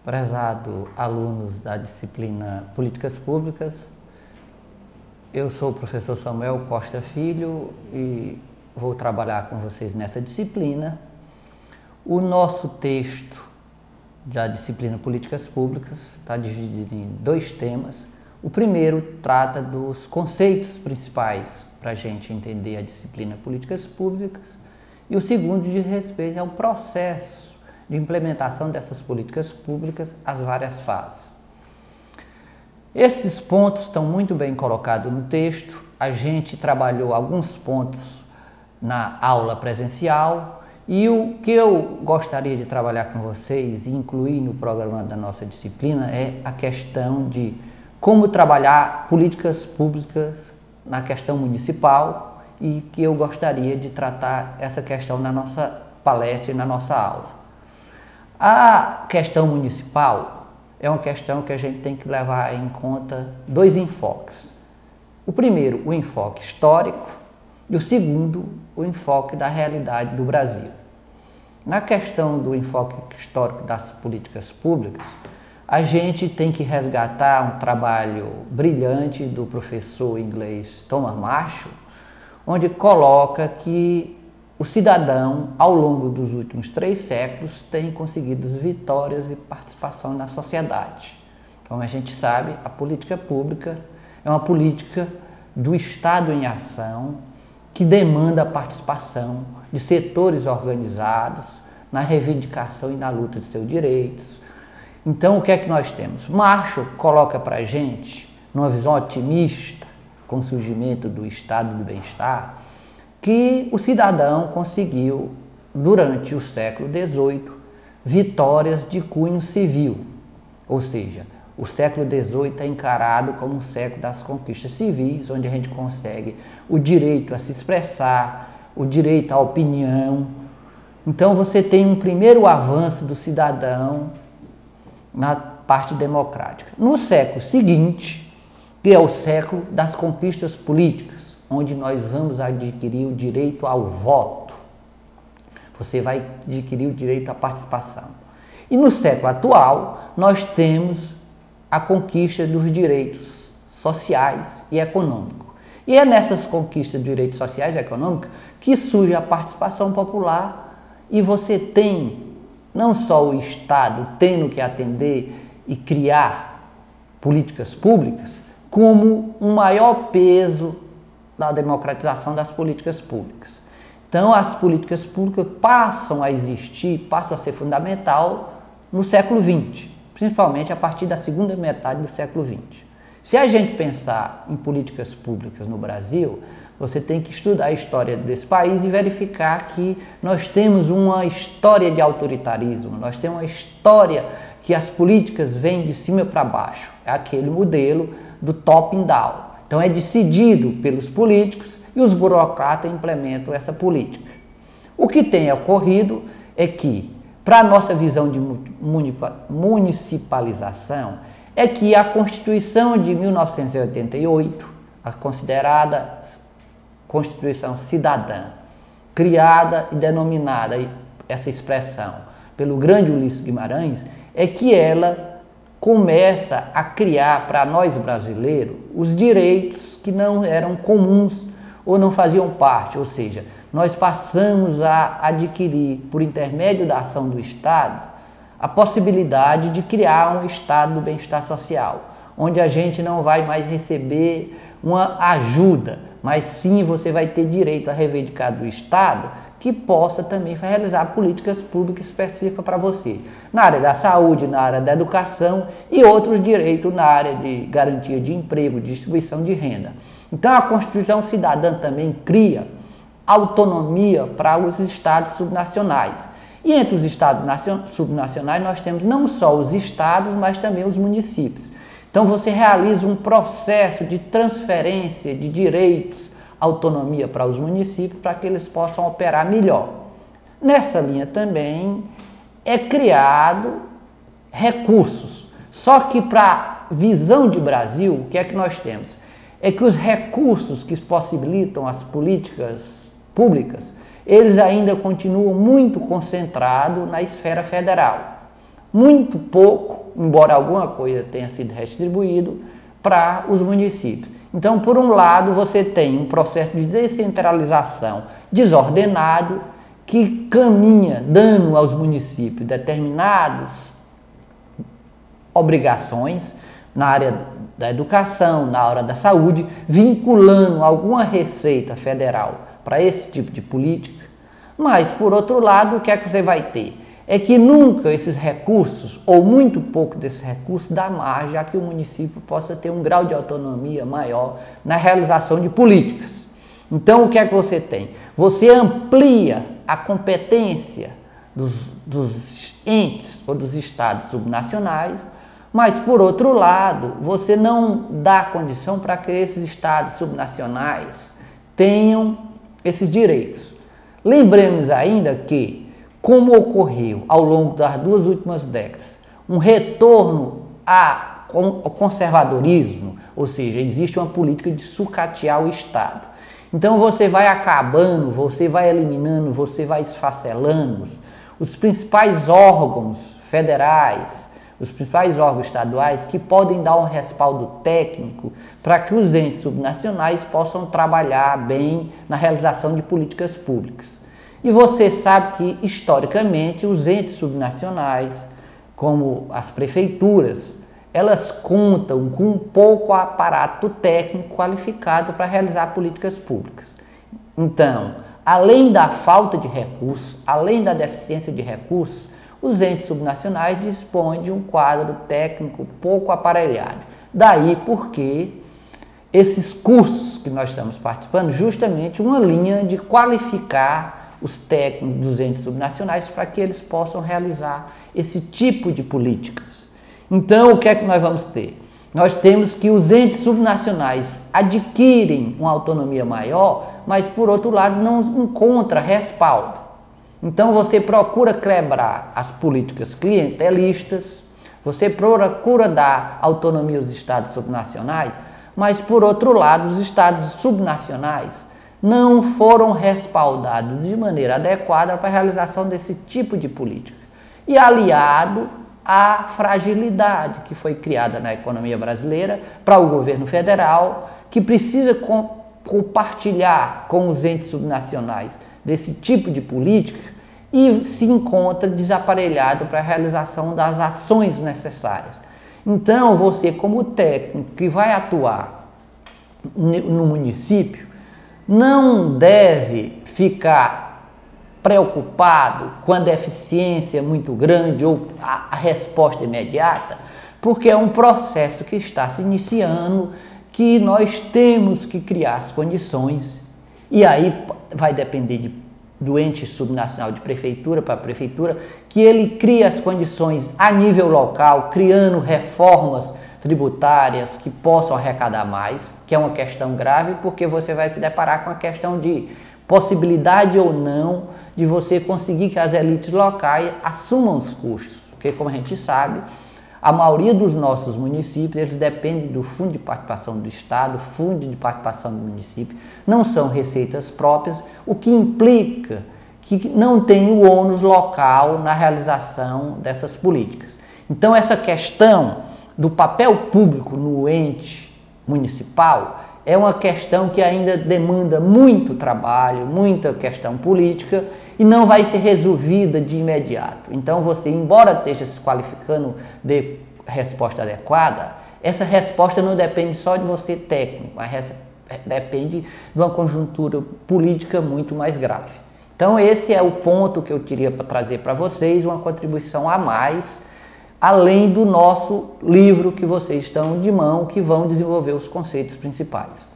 Prezado alunos da disciplina Políticas Públicas, eu sou o professor Samuel Costa Filho e vou trabalhar com vocês nessa disciplina. O nosso texto da disciplina Políticas Públicas está dividido em dois temas. O primeiro trata dos conceitos principais para a gente entender a disciplina Políticas Públicas e o segundo diz respeito ao processo de implementação dessas políticas públicas, as várias fases. Esses pontos estão muito bem colocados no texto. A gente trabalhou alguns pontos na aula presencial e o que eu gostaria de trabalhar com vocês e incluir no programa da nossa disciplina é a questão de como trabalhar políticas públicas na questão municipal e que eu gostaria de tratar essa questão na nossa palestra e na nossa aula. A questão municipal é uma questão que a gente tem que levar em conta dois enfoques. O primeiro, o enfoque histórico, e o segundo, o enfoque da realidade do Brasil. Na questão do enfoque histórico das políticas públicas, a gente tem que resgatar um trabalho brilhante do professor inglês Thomas Marshall, onde coloca que o cidadão, ao longo dos últimos 3 séculos, tem conseguido vitórias e participação na sociedade. Como a gente sabe, a política pública é uma política do Estado em ação que demanda a participação de setores organizados na reivindicação e na luta de seus direitos. Então, o que é que nós temos? Marshall coloca para a gente, numa visão otimista, com o surgimento do Estado do bem-estar, que o cidadão conseguiu, durante o século XVIII, vitórias de cunho civil. Ou seja, o século XVIII é encarado como um século das conquistas civis, onde a gente consegue o direito a se expressar, o direito à opinião. Então você tem um primeiro avanço do cidadão na parte democrática. No século seguinte, que é o século das conquistas políticas, onde nós vamos adquirir o direito ao voto. Você vai adquirir o direito à participação. E no século atual, nós temos a conquista dos direitos sociais e econômicos. E é nessas conquistas de direitos sociais e econômicos que surge a participação popular e você tem não só o Estado tendo que atender e criar políticas públicas, como um maior peso da democratização das políticas públicas. Então, as políticas públicas passam a existir, passam a ser fundamental no século XX, principalmente a partir da segunda metade do século XX. Se a gente pensar em políticas públicas no Brasil, você tem que estudar a história desse país e verificar que nós temos uma história de autoritarismo, nós temos uma história que as políticas vêm de cima para baixo. É aquele modelo do top-down. Então é decidido pelos políticos e os burocratas implementam essa política. O que tem ocorrido é que, para a nossa visão de municipalização, é que a Constituição de 1988, a considerada Constituição Cidadã, criada e denominada essa expressão pelo grande Ulisses Guimarães, é que ela começa a criar para nós brasileiros os direitos que não eram comuns ou não faziam parte, ou seja, nós passamos a adquirir, por intermédio da ação do Estado, a possibilidade de criar um estado do bem-estar social, onde a gente não vai mais receber uma ajuda, mas sim você vai ter direito a reivindicar do Estado que possa também realizar políticas públicas específicas para você, na área da saúde, na área da educação e outros direitos na área de garantia de emprego, distribuição de renda. Então a Constituição Cidadã também cria autonomia para os estados subnacionais. E entre os estados subnacionais nós temos não só os estados, mas também os municípios. Então você realiza um processo de transferência de direitos, autonomia para os municípios, para que eles possam operar melhor. Nessa linha também é criado recursos. Só que para a visão de Brasil, o que é que nós temos? É que os recursos que possibilitam as políticas públicas, eles ainda continuam muito concentrados na esfera federal. muito pouco, embora alguma coisa tenha sido retribuído, para os municípios. Então, por um lado, você tem um processo de descentralização desordenado que caminha dando aos municípios determinadas obrigações na área da educação, na área da saúde, vinculando alguma receita federal para esse tipo de política. Mas, por outro lado, o que é que você vai ter? É que nunca esses recursos, ou muito pouco desses recursos, dá margem a que o município possa ter um grau de autonomia maior na realização de políticas. Então, o que é que você tem? Você amplia a competência dos entes ou dos estados subnacionais, mas, por outro lado, você não dá condição para que esses estados subnacionais tenham esses direitos. Lembremos ainda que, como ocorreu ao longo das 2 últimas décadas, um retorno ao conservadorismo, ou seja, existe uma política de sucatear o Estado. Então você vai acabando, você vai eliminando, você vai esfacelando os principais órgãos federais, os principais órgãos estaduais que podem dar um respaldo técnico para que os entes subnacionais possam trabalhar bem na realização de políticas públicas. E você sabe que, historicamente, os entes subnacionais, como as prefeituras, elas contam com um pouco aparato técnico qualificado para realizar políticas públicas. Então, além da falta de recursos, além da deficiência de recursos, os entes subnacionais dispõem de um quadro técnico pouco aparelhado. Daí porque esses cursos que nós estamos participando, justamente uma linha de qualificar os técnicos dos entes subnacionais para que eles possam realizar esse tipo de políticas. Então, o que é que nós vamos ter? Nós temos que os entes subnacionais adquirem uma autonomia maior, mas, por outro lado, não encontra respaldo. Então, você procura quebrar as políticas clientelistas, você procura dar autonomia aos estados subnacionais, mas, por outro lado, os estados subnacionais não foram respaldados de maneira adequada para a realização desse tipo de política. E aliado à fragilidade que foi criada na economia brasileira para o governo federal, que precisa compartilhar com os entes subnacionais desse tipo de política e se encontra desaparelhado para a realização das ações necessárias. Então, você como técnico que vai atuar no município, não deve ficar preocupado com a deficiência muito grande ou a resposta imediata, porque é um processo que está se iniciando, que nós temos que criar as condições, e aí vai depender do ente subnacional de prefeitura para prefeitura, que ele crie as condições a nível local, criando reformas tributárias que possam arrecadar mais, que é uma questão grave, porque você vai se deparar com a questão de possibilidade ou não de você conseguir que as elites locais assumam os custos, porque, como a gente sabe, a maioria dos nossos municípios, eles dependem do Fundo de Participação do Estado, Fundo de Participação do Município, não são receitas próprias, o que implica que não tem o ônus local na realização dessas políticas. Então, essa questão do papel público no ente municipal é uma questão que ainda demanda muito trabalho, muita questão política e não vai ser resolvida de imediato. Então você, embora esteja se qualificando de resposta adequada, essa resposta não depende só de você técnico, mas depende de uma conjuntura política muito mais grave. Então esse é o ponto que eu queria trazer para vocês, uma contribuição a mais, além do nosso livro que vocês estão de mão, que vão desenvolver os conceitos principais.